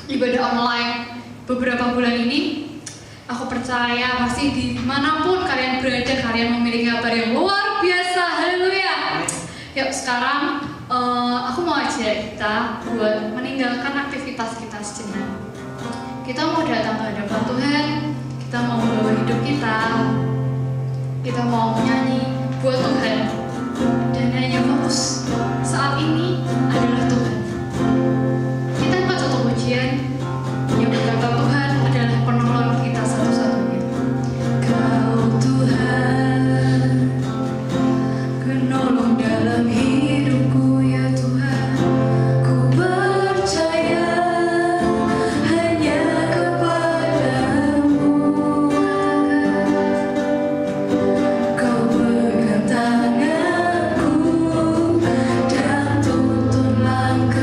ibadah online beberapa bulan ini, aku percaya pasti dimanapun kalian berada, kalian memiliki kabar yang luar biasa. Haleluya. Yuk sekarang aku mau ajak kita buat meninggalkan aktivitas kita sejenak. Kita mau datang ke hadapan Tuhan, kita mau membawa hidup kita mau menyanyi buat Tuhan, dan hanya fokus saat ini adalah Tuhan. Kita angkat satu pujian yang berkata Tuhan adalah penolong kita satu-satunya. Kau Tuhan, penolong dalam hidupku ya Tuhan. Ku percaya hanya kepadamu. Kau pegang tanganku dan tuntun langkahku.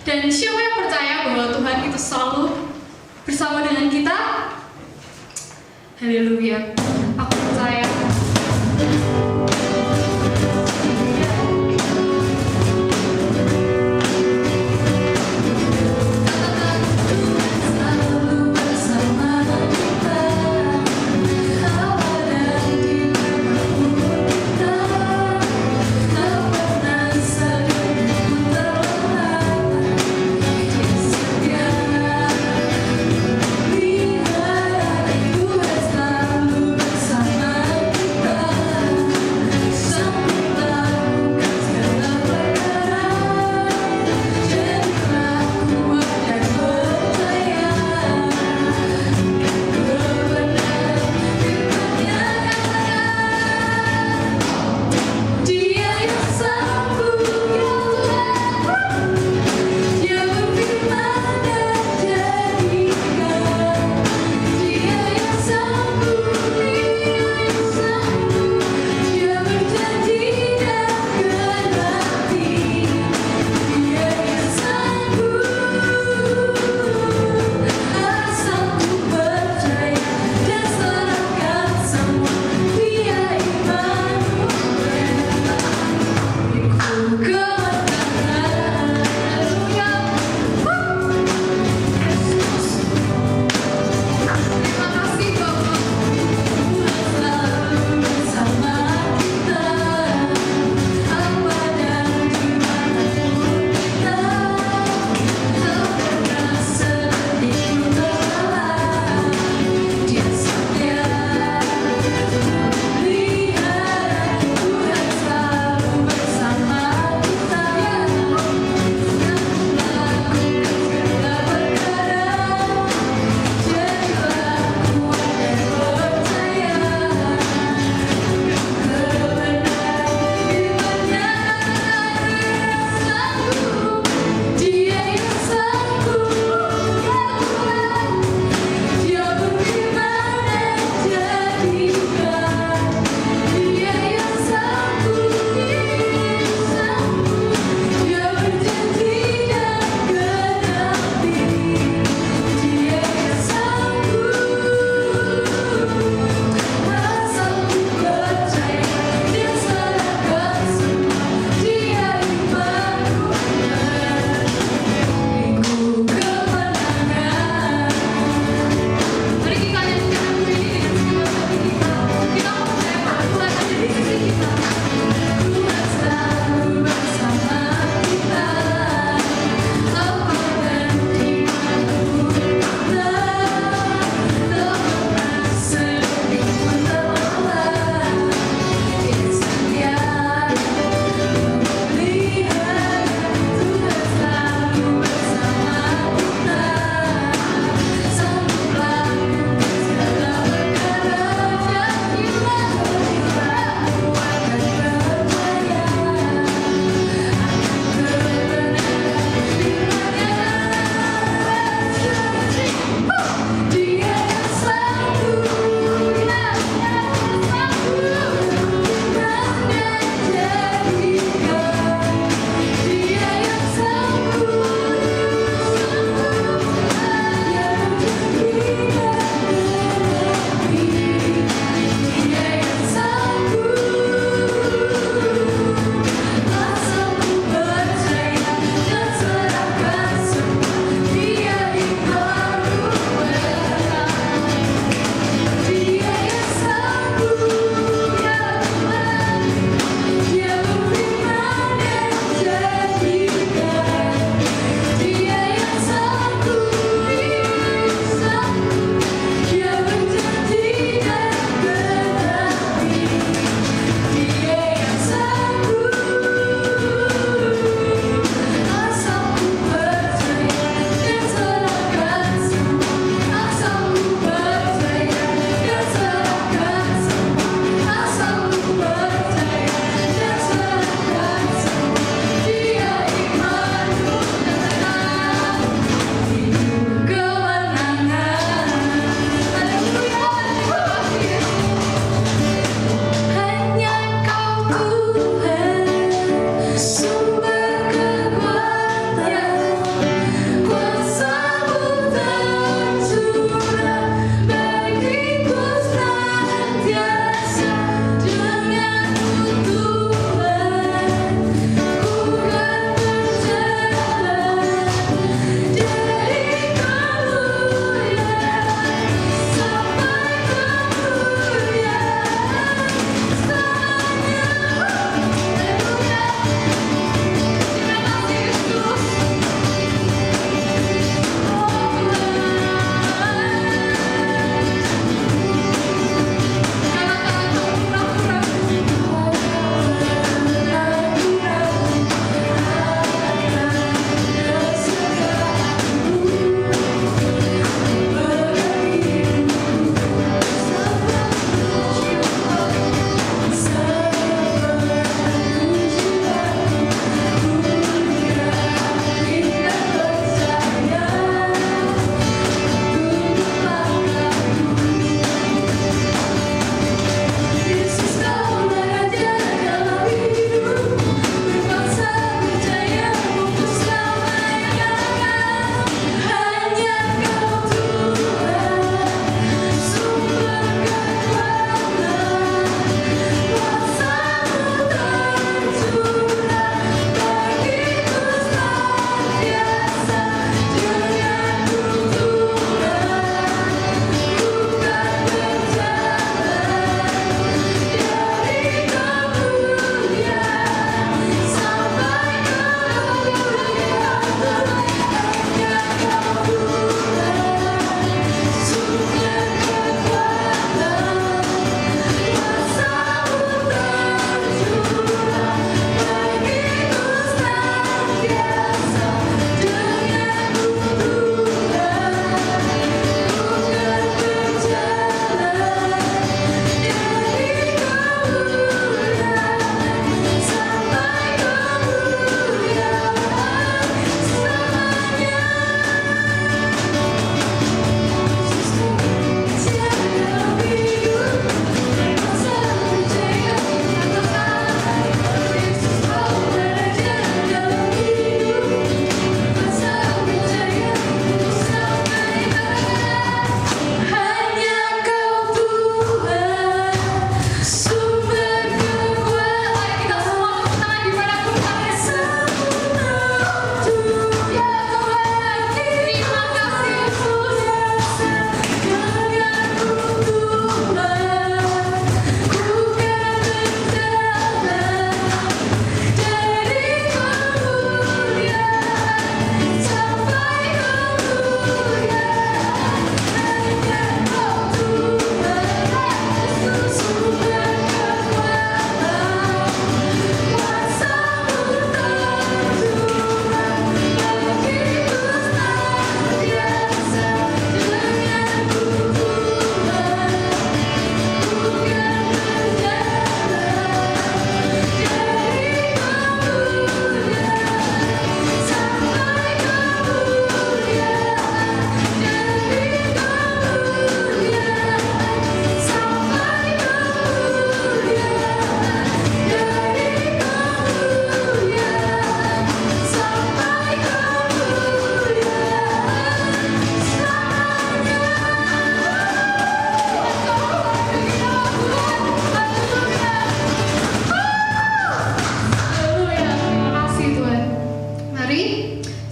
Dan siapa yang percaya bahwa Tuhan itu selalu bersama dengan kita? Haleluya. Aku percaya.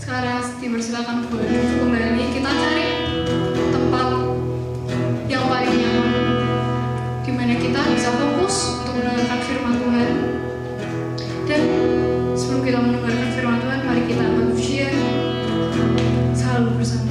Sekarang dipersilakan buat duduk kembali. Kita cari tempat yang paling nyaman, di mana kita bisa fokus untuk mendengarkan firman Tuhan. Dan sebelum kita mendengarkan firman Tuhan, mari kita akan ujian selalu bersama.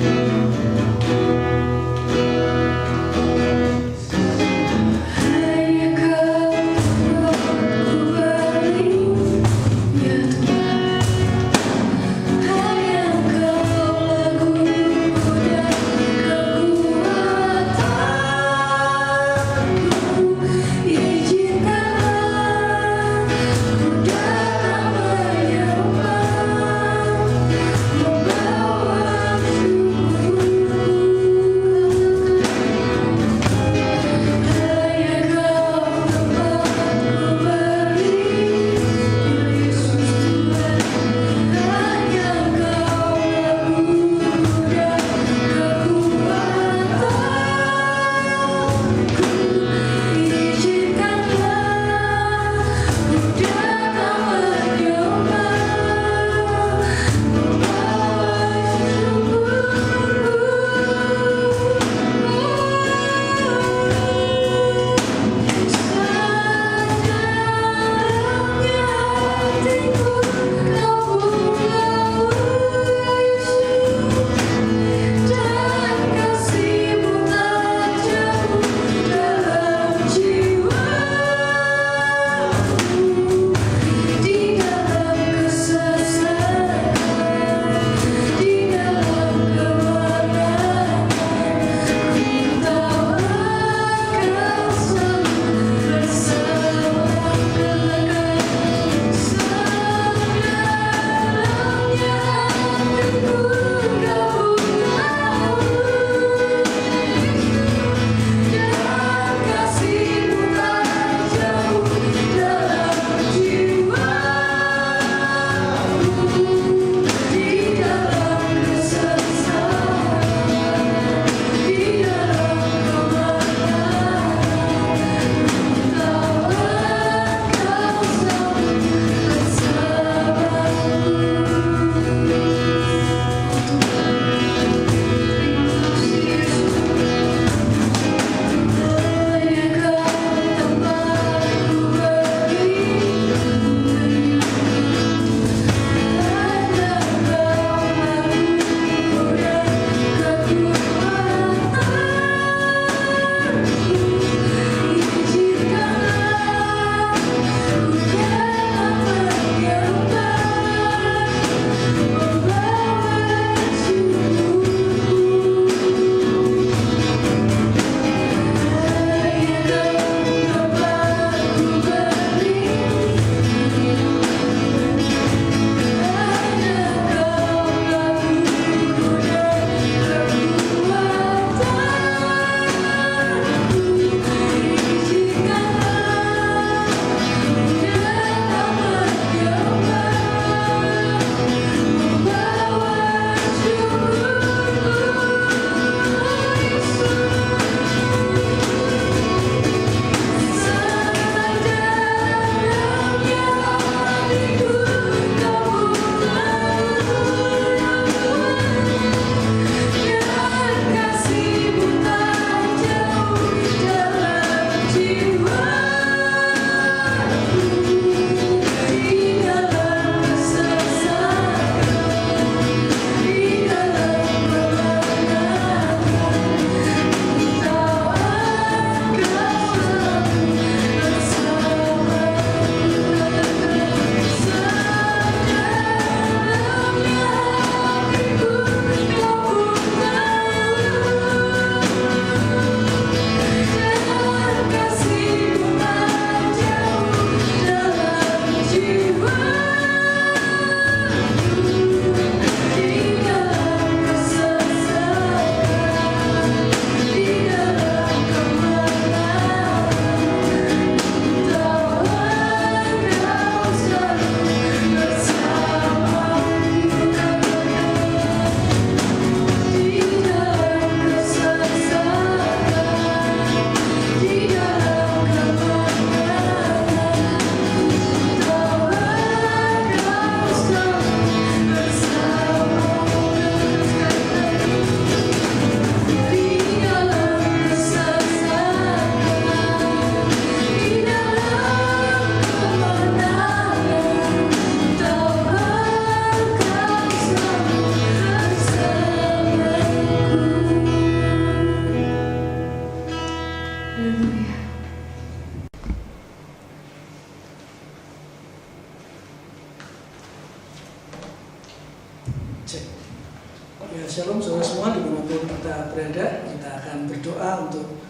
Ya, shalom saudara semua dimanapun kita berada. Kita akan berdoa untuk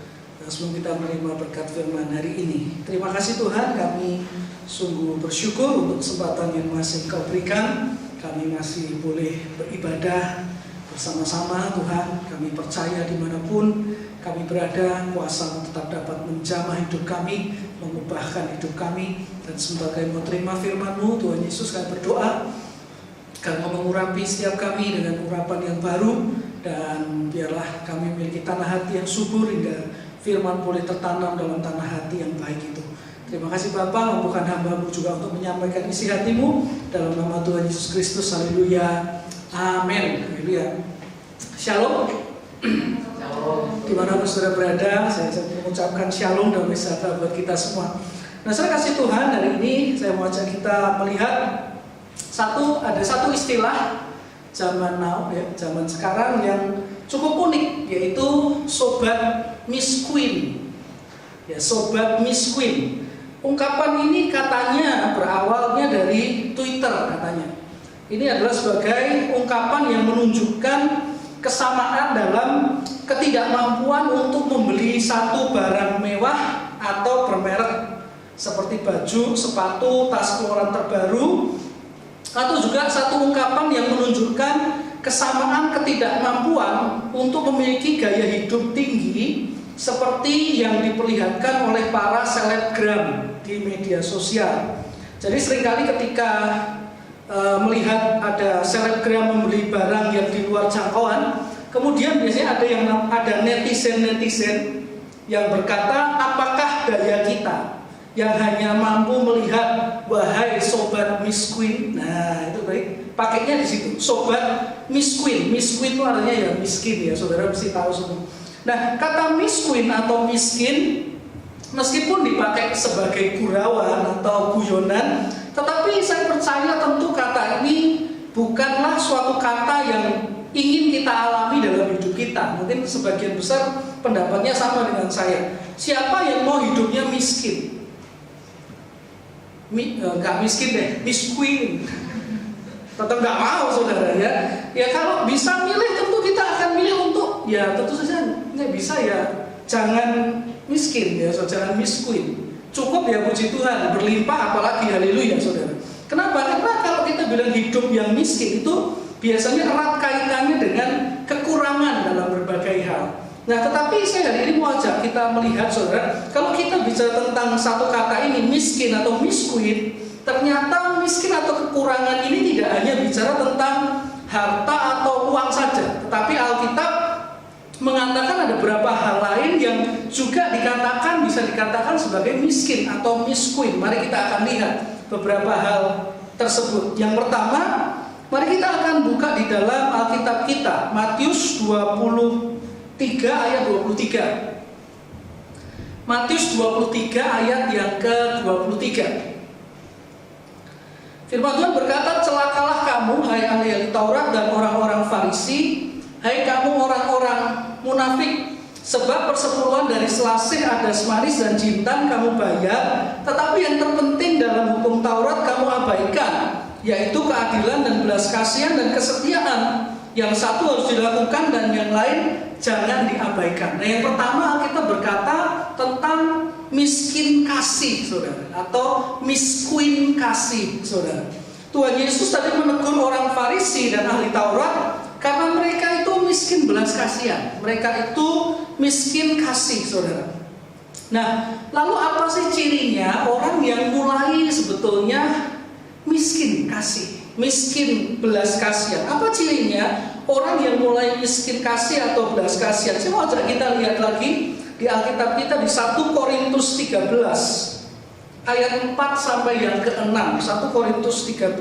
sebelum kita menerima berkat firman hari ini. Terima kasih Tuhan, kami sungguh bersyukur untuk kesempatan yang masih Kau berikan. Kami masih boleh beribadah bersama-sama Tuhan. Kami percaya dimanapun kami berada, kuasa tetap dapat menjamah hidup kami, mengubahkan hidup kami. Dan sebagai mau terima firman-Mu, Tuhan Yesus, kami berdoa Kau mengurapi setiap kami dengan urapan yang baru, dan biarlah kami memiliki tanah hati yang subur hingga firman boleh tertanam dalam tanah hati yang baik itu. Terima kasih Bapa, mampukan hamba-Mu juga untuk menyampaikan isi hati-Mu dalam nama Tuhan Yesus Kristus. Haleluya. Amin. Haleluya. Shalom. Dimanapun saudara berada, saya mengucapkan shalom dan sejahtera buat kita semua. Nah, saya kasih Tuhan, hari ini saya mau ajak kita melihat ada satu istilah zaman now, ya, zaman sekarang yang cukup unik, yaitu sobat Miss Queen. Ya, sobat Miss Queen. Ungkapan ini katanya berawalnya dari Twitter katanya. Ini adalah sebagai ungkapan yang menunjukkan kesamaan dalam ketidakmampuan untuk membeli satu barang mewah atau bermerek seperti baju, sepatu, tas keluaran terbaru, atau juga satu ungkapan yang menunjukkan kesamaan ketidakmampuan untuk memiliki gaya hidup tinggi seperti yang diperlihatkan oleh para selebgram di media sosial. Jadi seringkali ketika melihat ada selebgram membeli barang yang di luar jangkauan, kemudian biasanya ada netizen yang berkata, apakah daya kita yang hanya mampu melihat wahai sobat Miss Queen. Nah, itu baik. Pakainya di situ, sobat Miss Queen. Miss Queen itu artinya ya miskin ya, saudara mesti tahu semua. Nah, kata Miss Queen atau miskin meskipun dipakai sebagai gurauan atau guyonan, tetapi saya percaya tentu kata ini bukanlah suatu kata yang ingin kita alami dalam hidup kita. Mungkin sebagian besar pendapatnya sama dengan saya. Siapa yang mau hidupnya miskin? Nggak miskin deh, Miss Queen. Tetap nggak mau saudara ya. Ya kalau bisa milih tentu kita akan milih untuk, ya tentu saja nggak bisa ya jangan miskin ya, jangan Miss Queen. Cukup ya puji Tuhan, berlimpah apalagi haleluya saudara. Kenapa? Karena kalau kita bilang hidup yang miskin itu biasanya erat kaitannya dengan kekurangan dalam berbagai hal. Nah, tetapi saya hari ini mau ajak kita melihat saudara, kalau kita bicara tentang satu kata ini, miskin atau Miss Queen, ternyata miskin atau kekurangan ini tidak hanya bicara tentang harta atau uang saja, tetapi Alkitab mengatakan ada beberapa hal lain yang juga bisa dikatakan sebagai miskin atau Miss Queen. Mari kita akan lihat beberapa hal tersebut. Yang pertama, mari kita akan buka di dalam Alkitab kita, Matius 23 ayat 23. Matius 23 ayat yang ke-23. Firman Tuhan berkata, celakalah kamu hai ahli Taurat dan orang-orang Farisi, hai kamu orang-orang munafik, sebab persepuluhan dari selasih, adas manis dan jintan kamu bayar, tetapi yang terpenting dalam hukum Taurat kamu abaikan, yaitu keadilan dan belas kasihan dan kesetiaan. Yang satu harus dilakukan dan yang lain jangan diabaikan. Nah, yang pertama kita berkata tentang miskin kasih, saudara, atau Miss Queen kasih, saudara. Tuhan Yesus tadi menegur orang Farisi dan ahli Taurat karena mereka itu miskin belas kasihan. Mereka itu miskin kasih, saudara. Nah, lalu apa sih cirinya orang yang mulai sebetulnya miskin kasih? Miskin belas kasihan. Apa cirinya orang yang mulai miskin kasih atau belas kasihan? Saya mau ajak kita lihat lagi di Alkitab kita di 1 Korintus 13 ayat 4 sampai yang ke-6. 1 Korintus 13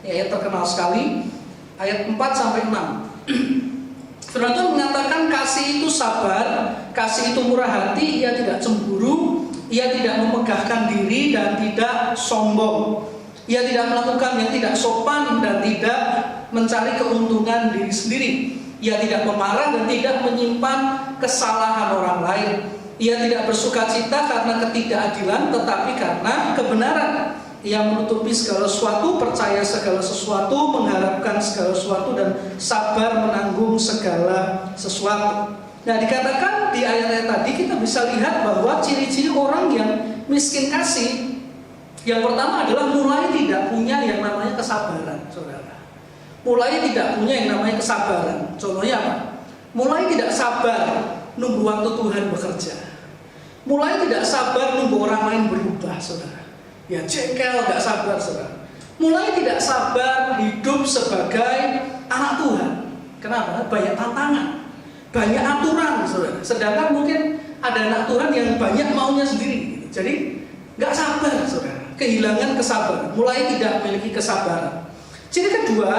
ayat terkenal sekali, ayat 4 sampai 6. Firman Tuhan mengatakan kasih itu sabar, kasih itu murah hati, ia tidak cemburu, ia tidak memegahkan diri dan tidak sombong. Ia tidak melakukan yang tidak sopan dan tidak mencari keuntungan diri sendiri. Ia tidak memarah dan tidak menyimpan kesalahan orang lain. Ia tidak bersuka cita karena ketidakadilan, tetapi karena kebenaran. yang menutupi segala sesuatu, percaya segala sesuatu, mengharapkan segala sesuatu, dan sabar menanggung segala sesuatu. Nah, dikatakan di ayat-ayat tadi kita bisa lihat bahwa ciri-ciri orang yang miskin kasih, yang pertama adalah mulai tidak punya yang namanya kesabaran, saudara. Mulai tidak punya yang namanya kesabaran. Contohnya apa? Mulai tidak sabar nunggu waktu Tuhan bekerja. Mulai tidak sabar nunggu orang lain berubah, saudara. Ya, jengkel, gak sabar, saudara. Mulai tidak sabar hidup sebagai anak Tuhan. Kenapa? Banyak tantangan, banyak aturan, saudara. Sedangkan mungkin ada anak Tuhan yang banyak maunya sendiri. Jadi gak sabar, saudara. Kehilangan kesabaran. Mulai tidak memiliki kesabaran. Ciri kedua,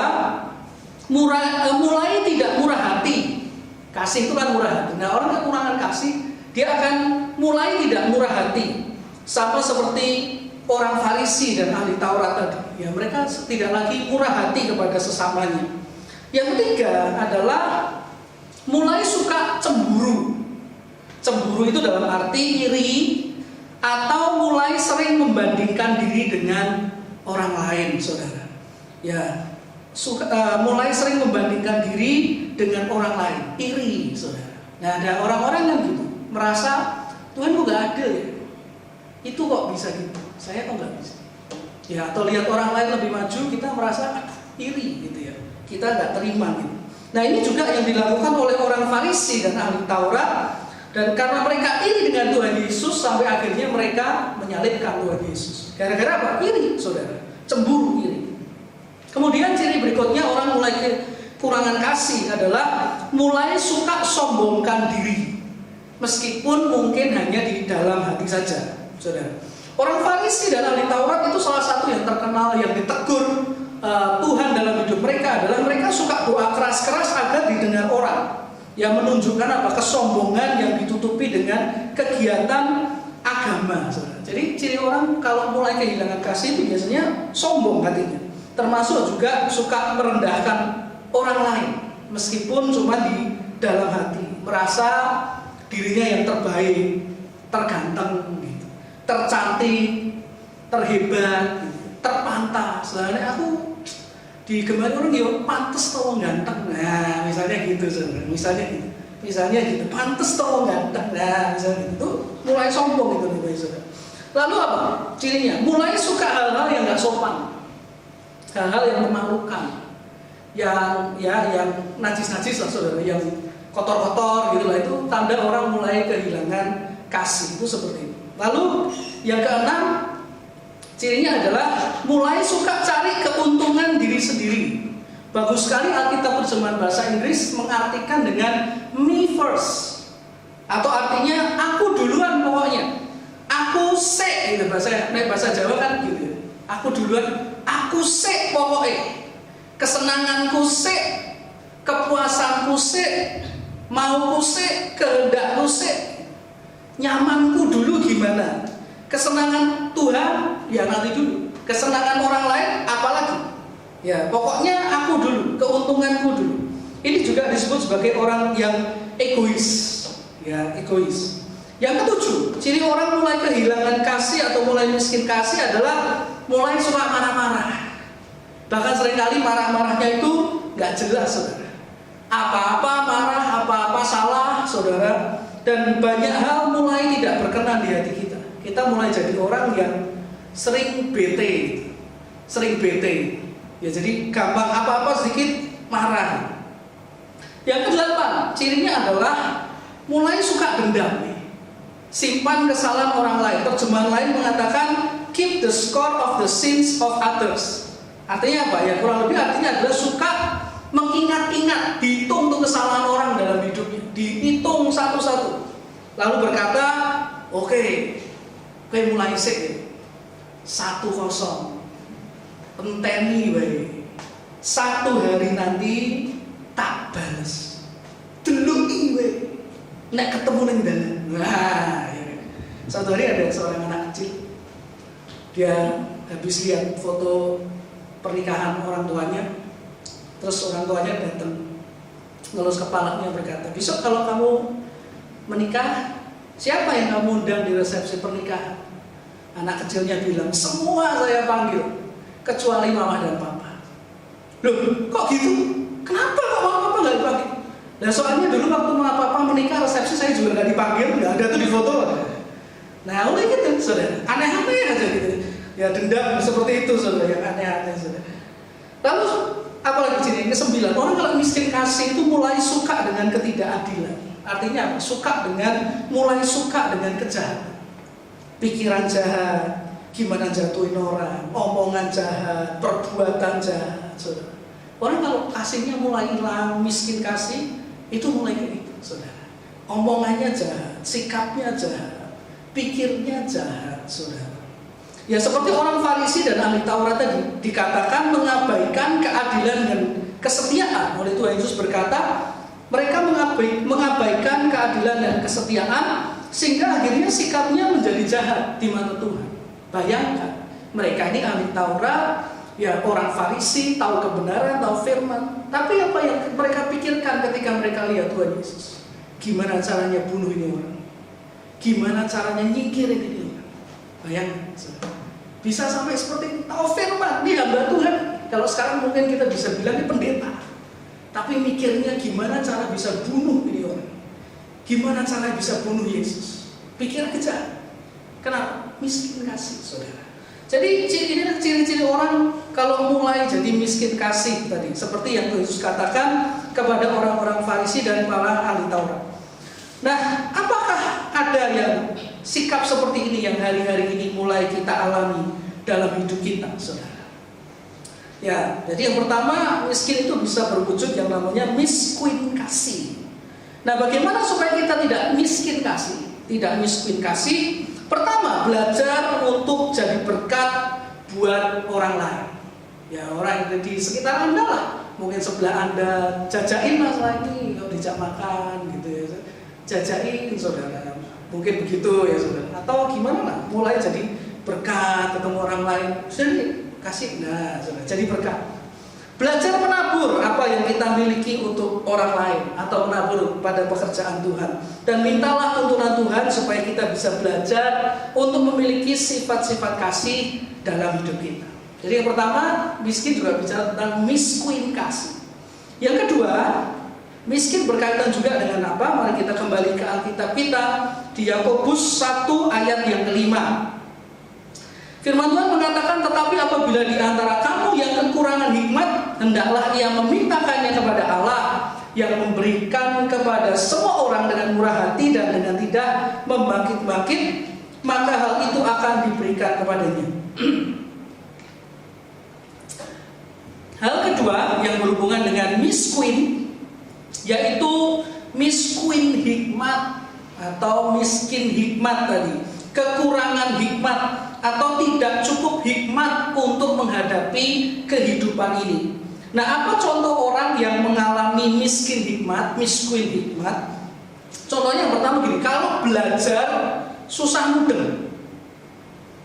mulai tidak murah hati. Kasih itu kan murah hati. Nah, orang kekurangan kasih, dia akan mulai tidak murah hati. Sama seperti orang Farisi dan ahli Taurat tadi. Ya, mereka tidak lagi murah hati kepada sesamanya. Yang ketiga adalah mulai suka cemburu. Cemburu itu dalam arti iri, atau mulai sering membandingkan diri dengan orang lain, saudara. Ya, mulai sering membandingkan diri dengan orang lain, iri, saudara. Nah, ada orang-orang yang gitu, merasa Tuhan kok gak adil ya, itu kok bisa gitu, saya kok gak bisa. Ya, atau lihat orang lain lebih maju, kita merasa iri gitu ya, kita gak terima gitu. Nah, ini juga yang dilakukan oleh orang Farisi dan ahli Taurat. Dan karena mereka iri dengan Tuhan Yesus, sampai akhirnya mereka menyalibkan Tuhan Yesus. Gara-gara apa? Iri, saudara. Cemburu, iri. Kemudian ciri berikutnya orang mulai kekurangan kasih adalah mulai suka sombongkan diri. Meskipun mungkin hanya di dalam hati saja, saudara. Orang Farisi dan ahli Taurat itu salah satu yang terkenal, yang ditegur Tuhan dalam hidup mereka adalah mereka suka doa keras-keras agar didengar orang. Yang menunjukkan apa? Kesombongan yang ditutupi dengan kegiatan agama, saudara. Jadi ciri orang kalau mulai kehilangan kasih itu biasanya sombong hatinya. Termasuk juga suka merendahkan orang lain, meskipun cuma di dalam hati, merasa dirinya yang terbaik, terganteng, gitu, tercantik, terhebat, gitu, terpantas. Soalnya aku digemari orang ya pantes tau ganteng, nah misalnya gitu, saudara. Misalnya gitu, pantes tau ganteng, nah misalnya gitu, mulai sombong itu nih, saudara. Lalu apa cirinya? Mulai suka hal-hal yang nggak sopan, hal-hal yang memalukan, yang najis-najis lah, saudara, yang kotor-kotor gitu lah, itu tanda orang mulai kehilangan kasih, itu seperti itu. Lalu yang keenam, cirinya adalah mulai suka cari keuntungan diri sendiri. Bagus sekali Alkitab terjemahan bahasa Inggris mengartikan dengan me first, atau artinya aku duluan pokoknya. Aku sek gitu, bahasa Jawa kan gitu. Aku duluan, aku sek pokoknya. Kesenanganku sek, kepuasanku sek, mauku sek, kehendakku sek. Nyamanku dulu gimana? Kesenangan Tuhan ya nanti dulu, kesenangan orang lain apalagi. Ya, pokoknya aku dulu, keuntunganku dulu. Ini juga disebut sebagai orang yang egois. Ya, egois. Yang ketujuh, ciri orang mulai kehilangan kasih atau mulai miskin kasih adalah mulai suka marah-marah. Bahkan seringkali marah-marahnya itu nggak jelas, saudara. Apa-apa marah, apa-apa salah, saudara. Dan banyak hal mulai tidak berkenan di hati kita. Kita mulai jadi orang yang sering bete. Ya, jadi gampang apa-apa sedikit marah. Yang kedelapan, cirinya adalah mulai suka dendam. Simpan kesalahan orang lain. Terjemahan lain mengatakan keep the score of the sins of others. Artinya apa? Ya, kurang lebih artinya adalah suka mengingat-ingat, dihitung tuh kesalahan orang dalam hidupnya, dihitung satu-satu. Lalu berkata, oke, mulai sik 1-0. Enteni bae. 1 hari nanti tak balas. Deluki wae. Nek ketemu ning dalan. Nah, ya. Satu hari ada seorang anak kecil. Dia habis lihat foto pernikahan orang tuanya. Terus orang tuanya datang, ngelus kepalanya berkata, besok kalau kamu menikah, siapa yang kamu undang di resepsi pernikahan? Anak kecilnya bilang, semua saya panggil, kecuali mama dan papa. Loh, kok gitu? Kenapa kok mama papa nggak dipanggil? Nah soalnya dulu waktu mama papa menikah resepsi saya juga nggak dipanggil, nggak ada tuh di foto. Nah oleh gitu, saudara, aneh-aneh aja gitu. Ya dendam seperti itu, saudara, yang aneh-aneh, saudara. Lalu apalagi sini yang ke-9, orang kalau miskin kasih itu mulai suka dengan ketidakadilan. Artinya apa? Mulai suka dengan kejahatan. Pikiran jahat, gimana jatuhin orang, omongan jahat, perbuatan jahat, saudara. Orang kalau kasihnya mulai hilang, miskin kasih, itu mulai kayak gitu, saudara. Omongannya jahat, sikapnya jahat, pikirnya jahat, saudara. Ya seperti orang Farisi dan ahli Taurat tadi, dikatakan mengabaikan keadilan dan kesetiaan. Oleh Tuhan Yesus berkata, mereka mengabaikan keadilan dan kesetiaan, sehingga akhirnya sikapnya menjadi jahat di mata Tuhan. Bayangkan, mereka ini ahli Taurat, ya orang Farisi, tahu kebenaran, tahu firman. Tapi apa yang mereka pikirkan ketika mereka lihat Tuhan Yesus? Gimana caranya bunuh ini orang? Gimana caranya nyingkirin ini orang? Bayangkan, bisa sampai seperti itu. Tahu firman, dia hamba Tuhan. Kalau sekarang mungkin kita bisa bilang ini pendeta, tapi mikirnya gimana cara bisa bunuh ini orang? Gimana cara bisa bunuh Yesus? Pikir kejam. Kenapa? Miskin kasih, saudara. Jadi ini ciri-ciri orang kalau mulai jadi miskin kasih tadi, seperti yang Yesus katakan kepada orang-orang Farisi dan para ahli Taurat. Nah, apakah ada yang sikap seperti ini yang hari-hari ini mulai kita alami dalam hidup kita, saudara? Ya, jadi yang pertama, miskin itu bisa berwujud yang namanya miskin kasih. Nah, bagaimana supaya kita tidak miskin kasih? Tidak miskin kasih. Pertama, belajar untuk jadi berkat buat orang lain. Ya, orang yang di sekitar Anda lah. Mungkin sebelah Anda, jajain masalah ini, kalau dijak makan gitu ya. Jajain, saudara. Mungkin begitu ya, saudara. Atau gimana lah, mulai jadi berkat ketemu orang lain. Jadi kasih, nah, saudara, jadi berkat. Belajar menabur apa yang kita miliki untuk orang lain, atau menabur pada pekerjaan Tuhan. Dan mintalah tuntunan Tuhan supaya kita bisa belajar untuk memiliki sifat-sifat kasih dalam hidup kita. Jadi yang pertama, miskin juga bicara tentang miskin kasih. Yang kedua, miskin berkaitan juga dengan apa? Mari kita kembali ke Alkitab kita di Yakobus 1 ayat yang ke-5. Firman Tuhan mengatakan, tetapi apabila di antara kamu yang kekurangan hikmat, hendaklah ia memintakannya kepada Allah yang memberikan kepada semua orang dengan murah hati dan dengan tidak membangkit-bangkit, maka hal itu akan diberikan kepadanya. Hal kedua yang berhubungan dengan miskin, yaitu miskin hikmat atau miskin hikmat tadi, kekurangan hikmat atau tidak cukup hikmat untuk menghadapi kehidupan ini. Nah, apa contoh orang yang mengalami miskin hikmat? Contohnya yang pertama gini, kalau belajar susah mudeng.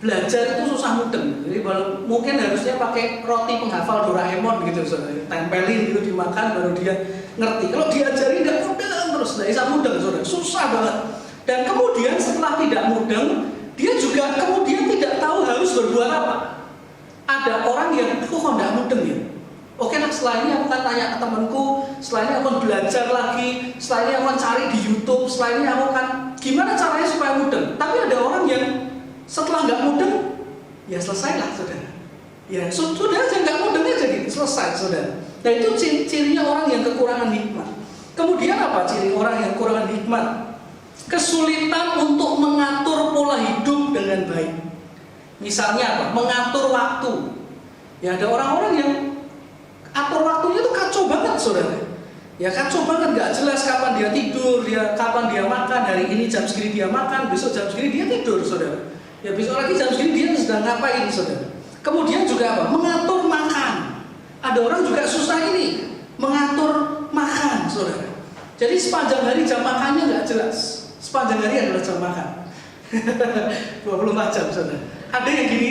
Belajar itu susah mudeng. Jadi mungkin harusnya pakai roti penghafal Doraemon gitu, saudara. Tempelin gitu dimakan baru dia ngerti. Kalau diajari nggak mudeng terus, nggak bisa mudeng, saudara. Susah banget. Dan kemudian setelah tidak mudeng, dia juga kemudian tidak tahu harus berbuat apa. Ada orang yang, aku kok nggak mudeng ya? Oke, nah setelah ini aku akan tanya ke temanku, setelah ini aku akan belajar lagi, setelah ini aku akan cari di YouTube, setelah ini aku akan gimana caranya supaya mudeng. Tapi ada orang yang setelah nggak mudeng, ya selesailah, saudara. Ya sudah aja nggak mudeng aja gitu, selesai, saudara. Nah itu cirinya orang yang kekurangan hikmat. Kemudian apa ciri orang yang kekurangan hikmat? Kesulitan untuk mengatur pola hidup dengan baik. Misalnya apa? Mengatur waktu. Ya ada orang-orang yang atur waktunya itu kacau banget, saudara. Ya kacau banget, nggak jelas kapan dia tidur, kapan dia makan. Hari ini jam segini dia makan, besok jam segini dia tidur, saudara. Ya besok lagi jam segini dia sedang ngapain, saudara. Kemudian juga apa? Mengatur makan. Ada orang juga susah ini mengatur makan, saudara. Jadi sepanjang hari jam makannya nggak jelas. Sepanjang hari adalah jam makan 24 jam, saudara. Ada yang gini,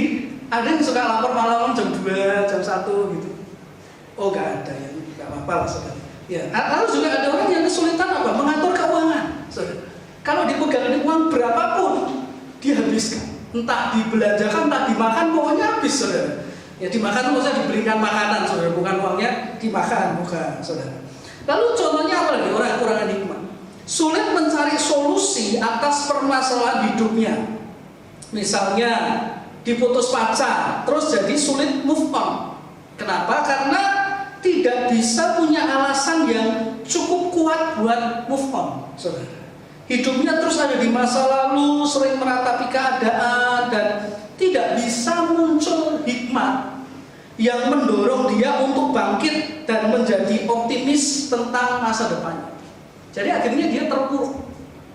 ada yang suka lapor malam jam 2, jam 1 gitu. Oh gak ada ya, gak apa-apa lah, saudara. Ya, lalu juga ada orang yang kesulitan apa? Mengatur keuangan, saudara. Kalau dipegang uang berapapun, dia habiskan. Entah dibelanjakan, entah dimakan, pokoknya habis, saudara. Ya dimakan itu maksudnya diberikan makanan, saudara, bukan uangnya dimakan, bukan, saudara. Lalu contohnya apa lagi orang kekurangan hikmat? Sulit mencari solusi atas permasalahan hidupnya. Misalnya diputus pacar, terus jadi sulit move on. Kenapa? Karena tidak bisa punya alasan yang cukup kuat buat move on, saudara. Hidupnya terus ada di masa lalu, sering meratapi keadaan, dan tidak bisa muncul hikmat yang mendorong dia untuk bangkit dan menjadi optimis tentang masa depannya. Jadi akhirnya dia terpuruk,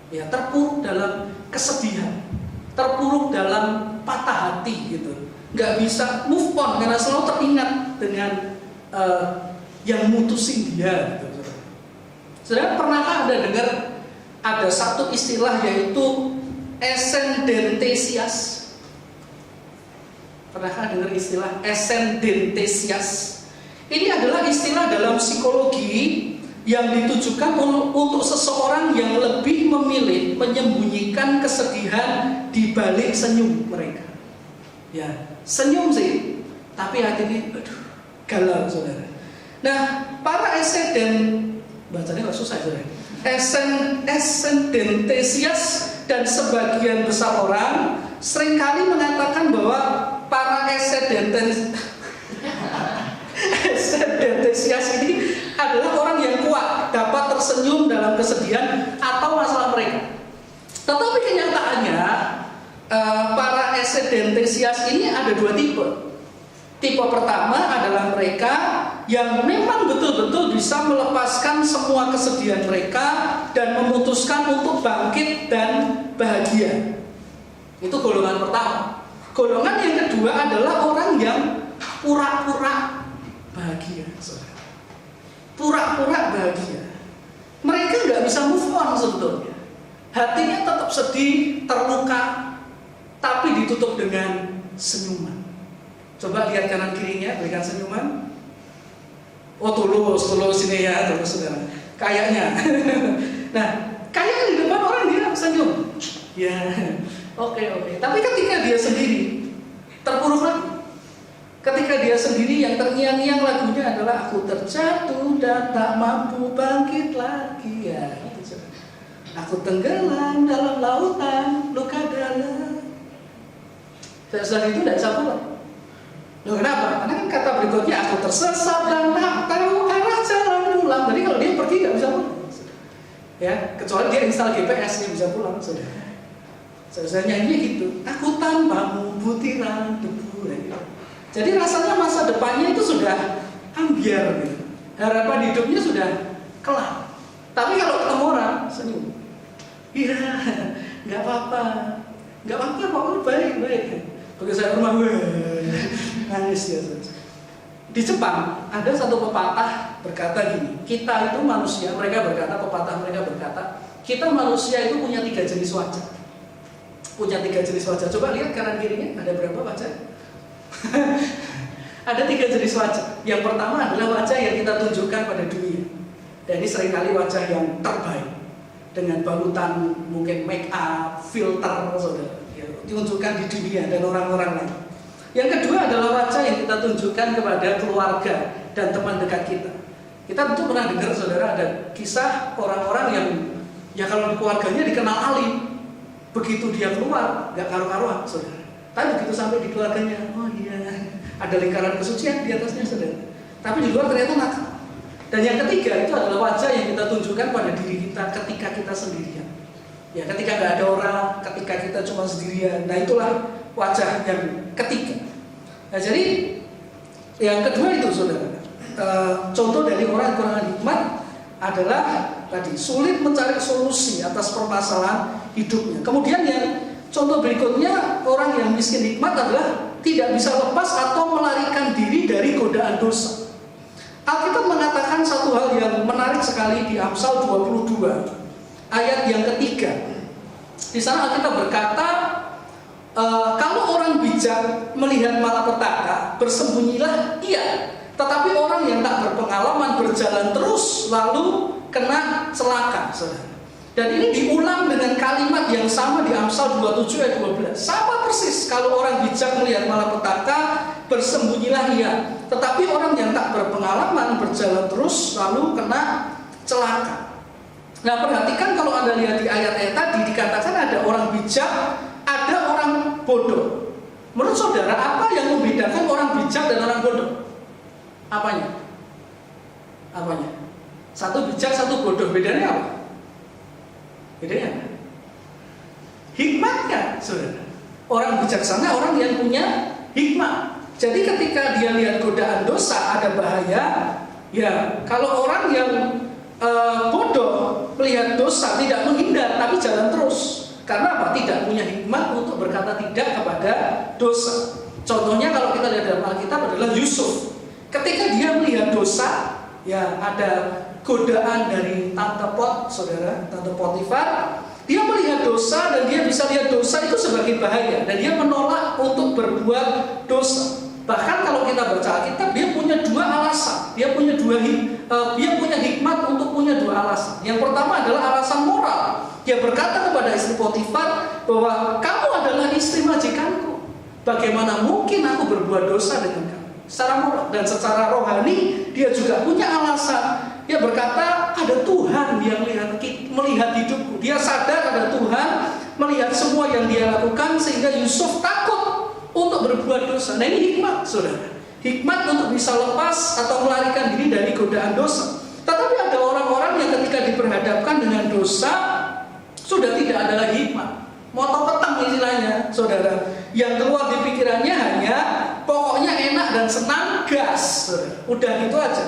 ya terpuruk dalam kesedihan, terpuruk dalam patah hati gitu, nggak bisa move on karena selalu teringat dengan yang mutusin dia. Gitu. Saudara pernahkah Anda dengar ada satu istilah yaitu ascendentesias? Pernahkah dengar istilah ascendentesias? Ini adalah istilah dalam psikologi yang ditujukan untuk seseorang yang lebih memilih menyembunyikan kesedihan di balik senyum mereka. Ya, senyum sih, tapi hatinya aduh, galau, saudara. Nah, para bacanya nggak susah, saudara. Ascendentesias dan sebagian besar orang seringkali mengatakan bahwa para ascendentesias ini adalah orang yang kuat, dapat tersenyum dalam kesedihan atau masalah mereka. Tetapi kenyataannya para ascendentesias ini ada dua tipe. Tipe pertama adalah mereka yang memang betul-betul bisa melepaskan semua kesedihan mereka dan memutuskan untuk bangkit dan bahagia. Itu golongan pertama. Golongan yang kedua adalah orang yang pura-pura bahagia, saudara. Pura-pura bahagia. Mereka nggak bisa move on sebetulnya. Hatinya tetap sedih, terluka, tapi ditutup dengan senyuman. Coba lihat kanan kirinya, berikan senyuman. Oh tulus ini ya, tulus, saudara. Kayaknya. Nah, kayaknya di depan orang dia senyum. Ya, oke. Tapi ketika dia sendiri, terpuruk lagi. Ketika dia sendiri yang terngiang-ngiang lagunya adalah aku terjatuh dan tak mampu bangkit lagi, ya. Aku tenggelam dalam lautan luka dalam. Setelah itu tidak bisa pulang. Loh, kenapa? Karena kan kata berikutnya aku tersesat dan tak tahu arah jalan pulang. Jadi kalau dia pergi nggak bisa pulang. Ya, kecuali dia install GPS dia bisa pulang, saudara. Saya nyanyi gitu. Aku tanpamu butiran debu. Gitu. Jadi rasanya masa depannya itu sudah ambiar gitu. Harapan hidupnya sudah kelam. Tapi kalau ketemu orang senyum. Iya, nggak apa-apa kok, baik. Begitu saya rumah gue nangis ya. Di Jepang ada satu pepatah berkata gini, kita itu manusia, pepatah mereka berkata, kita manusia itu punya 3 jenis wajah. Coba lihat kanan kirinya, ada berapa wajah? Ada 3 jenis wajah. Yang pertama adalah wajah yang kita tunjukkan pada dunia. Dan ini seringkali wajah yang terbaik, dengan balutan mungkin make up, filter, saudara, ya, ditunjukkan di dunia dan orang-orang lain. Yang kedua adalah wajah yang kita tunjukkan kepada keluarga dan teman dekat kita. Kita tentu pernah dengar, saudara, ada kisah orang-orang yang ya kalau di keluarganya dikenal alim, begitu dia keluar nggak karu-karuan, saudara. Tapi begitu sampai di keluarganya, oh iya, ada lingkaran kesucian di atasnya, saudara. Tapi di luar ternyata nakal. Dan yang ketiga itu adalah wajah yang kita tunjukkan pada diri kita ketika kita sendirian. Ya, ketika nggak ada orang, ketika kita cuma sendirian. Nah, itulah wajah yang ketiga. Nah, jadi yang kedua itu, saudara, contoh dari orang kurang hikmat adalah tadi sulit mencari solusi atas permasalahan hidupnya. Kemudian yang contoh berikutnya, orang yang miskin hikmat adalah tidak bisa lepas atau melarikan diri dari godaan dosa. Alkitab mengatakan satu hal yang menarik sekali di Amsal 22 ayat yang ketiga. Di sana Alkitab berkata, kalau orang bijak melihat malapetaka, bersembunyilah ia. Tetapi orang yang tak berpengalaman berjalan terus lalu kena celaka, saudara. Dan ini diulang dengan kalimat yang sama di Amsal 27 ayat 12. Sama persis, kalau orang bijak melihat malapetaka, bersembunyilah ia. Tetapi orang yang tak berpengalaman berjalan terus lalu kena celaka. Nah, perhatikan kalau Anda lihat di ayat-ayat tadi dikatakan ada orang bijak, ada orang bodoh. Menurut saudara, apa yang membedakan orang bijak dan orang bodoh? Apanya? Apanya? Satu bijak, satu bodoh. Bedanya apa? Bedanya? Hikmatnya, saudara. Orang bijaksana, orang yang punya hikmat. Jadi ketika dia lihat godaan dosa, ada bahaya. Ya, kalau orang yang bodoh melihat dosa, tidak menghindar, tapi jalan terus. Karena apa? Tidak punya hikmat untuk berkata tidak kepada dosa. Contohnya kalau kita lihat dalam Alkitab adalah Yusuf. Ketika dia melihat dosa, ya ada godaan dari tante Potifar, dia melihat dosa dan dia bisa lihat dosa itu sebagai bahaya dan dia menolak untuk berbuat dosa. Bahkan kalau kita baca Alkitab, dia punya dua alasan, dia punya hikmat untuk punya dua alasan. Yang pertama adalah alasan moral. Dia berkata kepada istri Potifar bahwa kamu adalah istri majikanku. Bagaimana mungkin aku berbuat dosa dengan kamu? Secara moral dan secara rohani dia juga punya alasan. Dia berkata ada Tuhan yang melihat hidupku. Dia sadar ada Tuhan melihat semua yang dia lakukan sehingga Yusuf takut untuk berbuat dosa. Nah, ini hikmat, saudara. Hikmat untuk bisa lepas atau melarikan diri dari godaan dosa. Tetapi ada orang-orang yang ketika diperhadapkan dengan dosa sudah tidak ada lagi hikmat. Moto petang istilahnya, saudara. Yang keluar di pikirannya hanya pokoknya enak dan senang, gas, saudara. Udah gitu aja.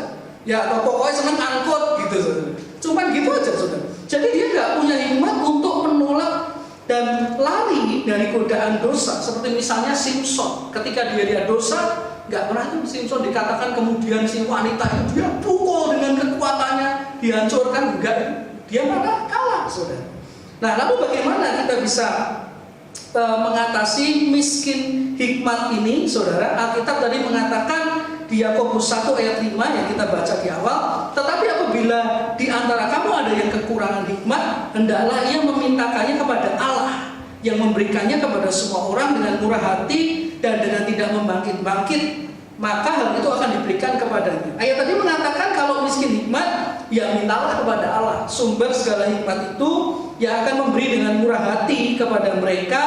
Ya, atau pokoknya senang angkut gitu, saudara. Cuman gitu aja, saudara. Jadi dia nggak punya hikmat untuk menolak dan lari dari godaan dosa. Seperti misalnya Simpson, ketika dia lihat dosa, nggak pernah tuh Simpson dikatakan kemudian si wanita itu dia pukul dengan kekuatannya, dihancurkan, enggak. Dia malah kalah, saudara. Nah, lalu bagaimana kita bisa mengatasi miskin hikmat ini, saudara? Alkitab tadi mengatakan di Yakobus 1 ayat 5 yang kita baca di awal, tetapi apabila di antara kamu ada yang kekurangan hikmat, hendaklah ia memintakannya kepada Allah yang memberikannya kepada semua orang dengan murah hati dan dengan tidak membangkit-bangkit, maka hal itu akan diberikan kepadanya. Ayat tadi mengatakan kalau miskin hikmat, ya mintalah kepada Allah, sumber segala hikmat itu yang akan memberi dengan murah hati kepada mereka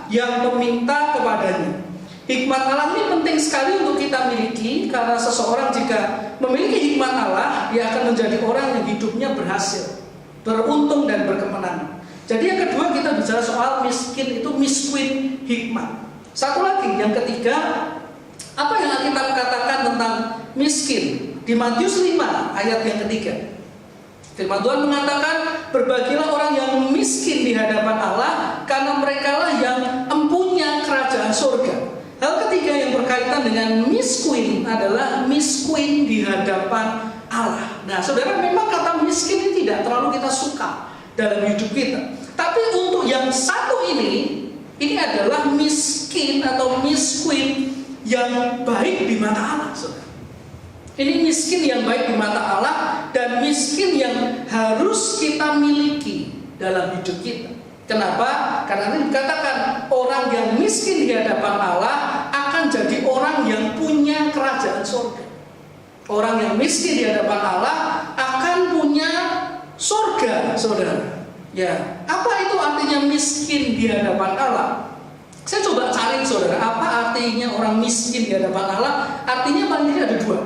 yang meminta kepadanya. Hikmat Allah ini penting sekali untuk kita miliki, karena seseorang jika memiliki hikmat Allah, dia akan menjadi orang yang hidupnya berhasil, beruntung dan berkemenangan. Jadi yang kedua kita bicara soal miskin itu miskin hikmat. Satu lagi, yang ketiga, apa yang Alkitab katakan tentang miskin? Di Matius 5 ayat yang ketiga, firman Tuhan mengatakan, berbahagialah orang yang miskin di hadapan Allah, karena merekalah yang empunya kerajaan surga. Hal ketiga yang berkaitan dengan miskin adalah miskin di hadapan Allah. Nah, saudara, memang kata miskin ini tidak terlalu kita suka dalam hidup kita. Tapi untuk yang satu ini adalah miskin atau miskin yang baik di mata Allah, saudara. Ini miskin yang baik di mata Allah dan miskin yang harus kita miliki dalam hidup kita. Kenapa? Karena ini dikatakan orang yang miskin di hadapan Allah akan jadi orang yang punya kerajaan surga. Orang yang miskin di hadapan Allah akan punya surga, saudara. Ya, apa itu artinya miskin di hadapan Allah? Saya coba cari, saudara, apa artinya orang miskin di hadapan Allah? Artinya paling tidak ada dua.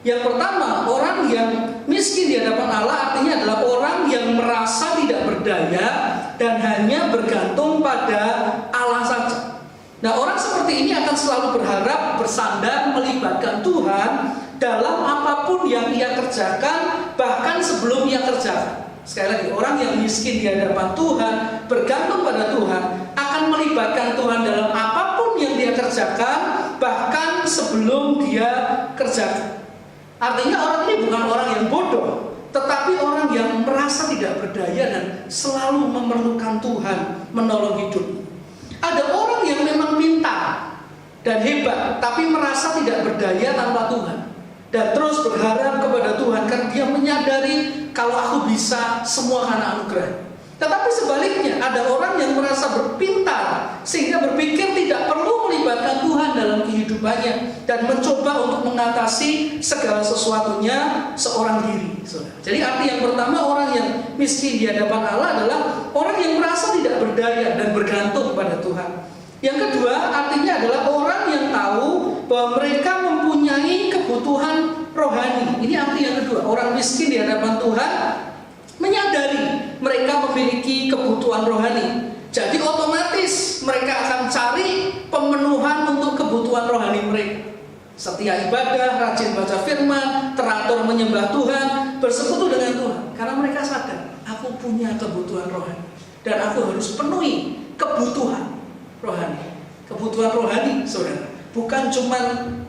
Yang pertama, orang yang miskin di hadapan Allah artinya adalah orang yang merasa tidak berdaya dan hanya bergantung pada Allah saja. Nah, orang seperti ini akan selalu berharap bersandar melibatkan Tuhan dalam apapun yang ia kerjakan, bahkan sebelum ia kerjakan. Sekali lagi, orang yang miskin di hadapan Tuhan, bergantung pada Tuhan, akan melibatkan Tuhan dalam apapun yang dia kerjakan, bahkan sebelum dia kerjakan. Artinya orang ini bukan orang yang bodoh, tetapi orang yang merasa tidak berdaya dan selalu memerlukan Tuhan menolong hidup. Ada orang yang memang pintar dan hebat, tapi merasa tidak berdaya tanpa Tuhan, dan terus berharap kepada Tuhan karena dia menyadari kalau aku bisa semua karena anugerah. Tetapi sebaliknya, ada orang yang merasa berpintar sehingga berpikir tidak perlu melibatkan Tuhan dalam kehidupannya dan mencoba untuk mengatasi segala sesuatunya seorang diri. Jadi arti yang pertama, orang yang miskin di hadapan Allah adalah orang yang merasa tidak berdaya dan bergantung pada Tuhan. Yang kedua, artinya adalah orang yang tahu bahwa mereka mempunyai kebutuhan rohani. Ini arti yang kedua, orang miskin di hadapan Tuhan menyadari mereka memiliki kebutuhan rohani. Jadi otomatis mereka akan cari pemenuhan untuk kebutuhan rohani mereka. Setia ibadah, rajin baca firman, teratur menyembah Tuhan, bersekutu dengan Tuhan. Karena mereka sadar, aku punya kebutuhan rohani dan aku harus penuhi kebutuhan rohani. Kebutuhan rohani, saudara, bukan cuma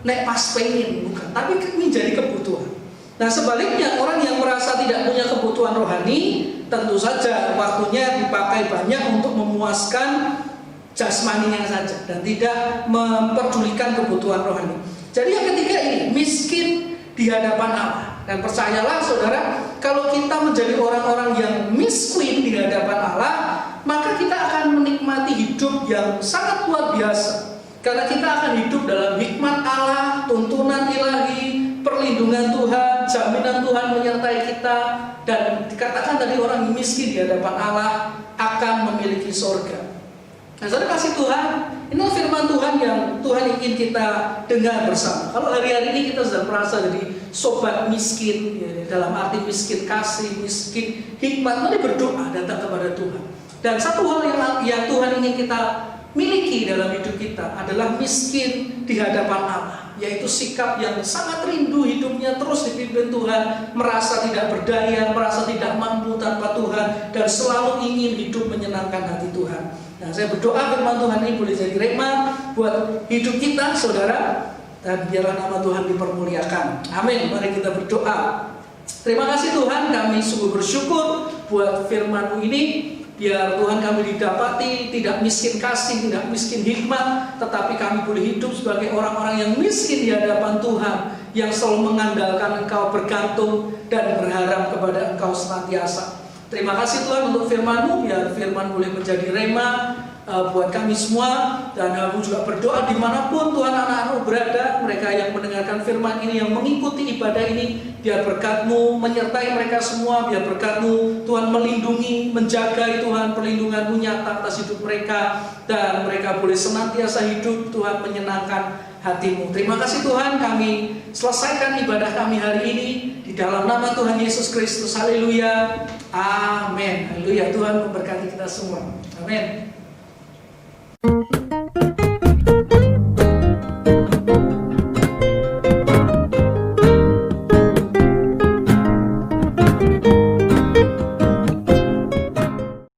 nek pas pengen, bukan, tapi menjadi kebutuhan. Nah sebaliknya, orang yang merasa tidak punya kebutuhan rohani, tentu saja waktunya dipakai banyak untuk memuaskan jasmaninya saja dan tidak memperdulikan kebutuhan rohani. Jadi yang ketiga ini, miskin di hadapan Allah. Dan percayalah saudara, kalau kita menjadi orang-orang yang miskin di hadapan Allah, maka kita akan menikmati hidup yang sangat luar biasa. Karena kita akan hidup dalam hikmat Allah, tuntunan ilahi, perlindungan Tuhan, jaminan Tuhan menyertai kita. Dan dikatakan tadi orang miskin di hadapan Allah akan memiliki surga. Nah, saudara kasih Tuhan, ini firman Tuhan yang Tuhan ingin kita dengar bersama. Kalau hari-hari ini kita sudah merasa jadi sobat miskin, ya, dalam arti miskin kasih, miskin hikmat, mari berdoa datang kepada Tuhan. Dan satu hal yang Tuhan ingin kita miliki dalam hidup kita adalah miskin di hadapan Allah, yaitu sikap yang sangat rindu hidupnya terus dipimpin Tuhan, merasa tidak berdaya, merasa tidak mampu tanpa Tuhan, dan selalu ingin hidup menyenangkan hati Tuhan. Nah, saya berdoa firman Tuhan ini boleh jadi rema buat hidup kita, saudara, dan biarlah nama Tuhan dipermuliakan. Amin. Mari kita berdoa. Terima kasih Tuhan, kami sungguh bersyukur buat firman-Mu ini. Biar Tuhan kami didapati tidak miskin kasih, tidak miskin hikmat, tetapi kami boleh hidup sebagai orang-orang yang miskin di hadapan Tuhan, yang selalu mengandalkan Engkau, bergantung dan berharap kepada Engkau senantiasa. Terima kasih Tuhan untuk firman-Mu, biar firman boleh menjadi rema buat kami semua. Dan aku juga berdoa dimanapun Tuhan anak-anak-Mu berada, mereka yang mendengarkan firman ini, yang mengikuti ibadah ini, biar berkat-Mu menyertai mereka semua, biar berkat-Mu Tuhan melindungi, menjaga Tuhan, perlindungan-Mu nyata atas hidup mereka, dan mereka boleh senantiasa hidup Tuhan menyenangkan hati-Mu. Terima kasih Tuhan, kami selesaikan ibadah kami hari ini di dalam nama Tuhan Yesus Kristus. Haleluya. Amin. Haleluya. Tuhan memberkati kita semua. Amin.